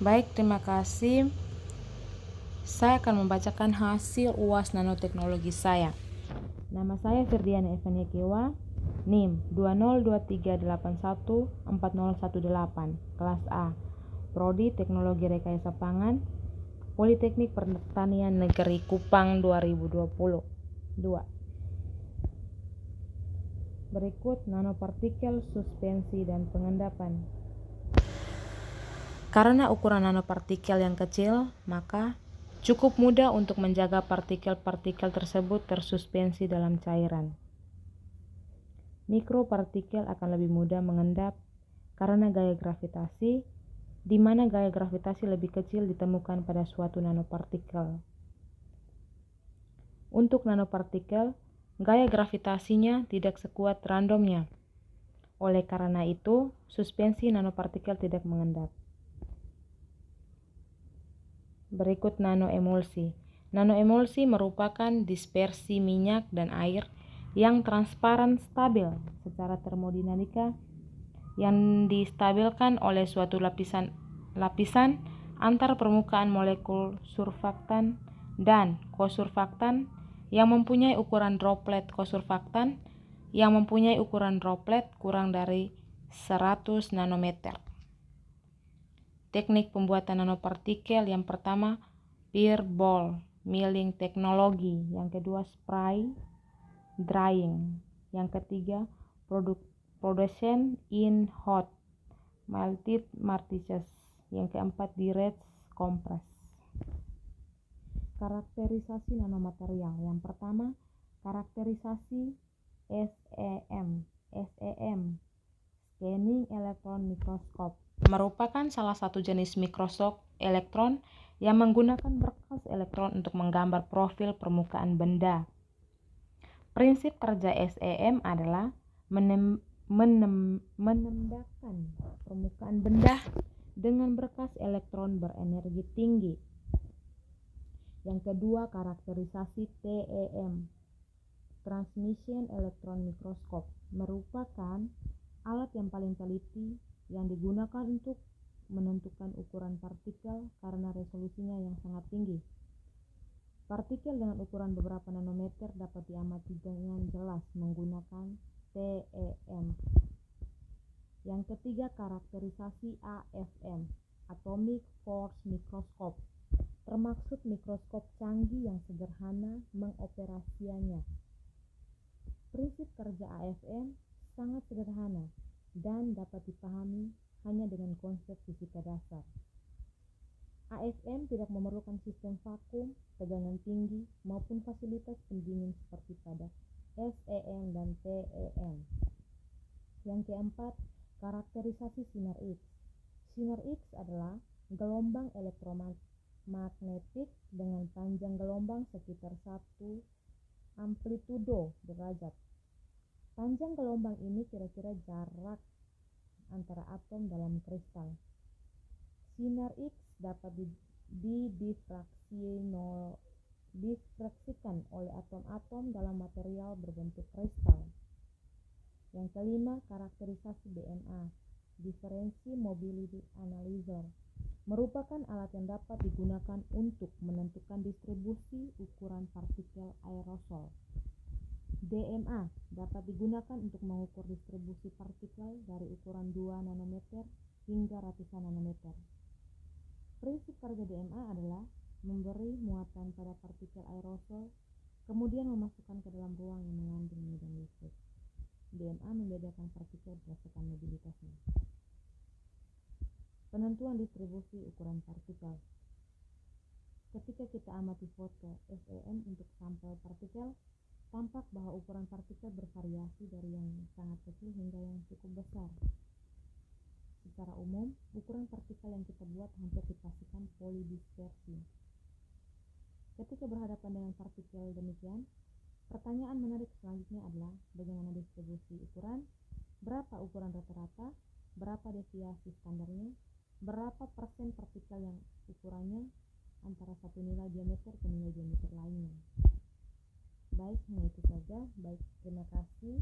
Baik, terima kasih. Saya akan membacakan hasil UAS nanoteknologi saya. Nama saya Firdiana Evania Kewa, NIM 20238140118, kelas A, Prodi Teknologi Rekayasa Pangan, Politeknik Pertanian Negeri Kupang 2022. Berikut nanopartikel, suspensi, dan pengendapan. Karena ukuran nanopartikel yang kecil, maka cukup mudah untuk menjaga partikel-partikel tersebut tersuspensi dalam cairan. Mikropartikel akan lebih mudah mengendap karena gaya gravitasi, di mana gaya gravitasi lebih kecil ditemukan pada suatu nanopartikel. Untuk nanopartikel, gaya gravitasinya tidak sekuat randomnya. Oleh karena itu, suspensi nanopartikel tidak mengendap. Berikut nanoemulsi. Nanoemulsi merupakan dispersi minyak dan air yang transparan stabil secara termodinamika yang distabilkan oleh suatu lapisan antar permukaan molekul surfaktan dan kosurfaktan yang mempunyai ukuran droplet kosurfaktan yang mempunyai ukuran droplet kurang dari 100 nanometer. Teknik pembuatan nanopartikel yang pertama, beer ball milling teknologi, yang kedua spray drying, yang ketiga production in hot melted matrices, yang keempat direct compress. Karakterisasi nanomaterial. Yang pertama, karakterisasi SEM. Scanning Electron Microscope merupakan salah satu jenis mikroskop elektron yang menggunakan berkas elektron untuk menggambar profil permukaan benda. Prinsip kerja SEM adalah menembakkan permukaan benda dengan berkas elektron berenergi tinggi. Yang kedua, karakterisasi TEM, Transmission Electron Microscope, merupakan alat yang paling teliti yang digunakan untuk menentukan ukuran partikel karena resolusinya yang sangat tinggi. Partikel dengan ukuran beberapa nanometer dapat diamati dengan jelas menggunakan TEM. Yang ketiga, karakterisasi AFM, Atomic Force Microscope, termaksud mikroskop canggih yang sederhana mengoperasiannya. Prinsip kerja AFM sangat sederhana dan dapat dipahami hanya dengan konsep fisika dasar. AFM tidak memerlukan sistem vakum, tegangan tinggi, maupun fasilitas pendingin seperti pada SEM dan TEM. Yang keempat, karakterisasi sinar X. Sinar X adalah gelombang elektromagnetik dengan panjang gelombang sekitar 1 amplitudo derajat. Panjang gelombang ini kira-kira jarak antara atom dalam kristal. Sinar X dapat didifraksikan oleh atom-atom dalam material berbentuk kristal. Yang kelima, karakterisasi DNA, Difference Mobility Analyzer, merupakan alat yang dapat digunakan untuk menentukan distribusi ukuran partikel aerosol. DMA dapat digunakan untuk mengukur distribusi partikel dari ukuran 2 nanometer hingga ratusan nanometer. Prinsip kerja DMA adalah memberi muatan pada partikel aerosol, kemudian memasukkan ke dalam ruang yang mengandung medan listrik. DMA membedakan partikel berdasarkan mobilitasnya. Penentuan distribusi ukuran partikel. Ketika kita amati foto SEM untuk sampel partikel, tampak bahwa ukuran partikel bervariasi dari yang sangat kecil hingga yang cukup besar. Secara umum, ukuran partikel yang kita buat hampir dipastikan polidispersi. Ketika berhadapan dengan partikel demikian, pertanyaan menarik selanjutnya adalah bagaimana distribusi ukuran, berapa ukuran rata-rata, berapa deviasi standarnya, berapa persen partikel yang ukurannya antara satu nilai diameter ke nilai diameter lainnya. Baik, hanya itu saja. Baik, terima kasih.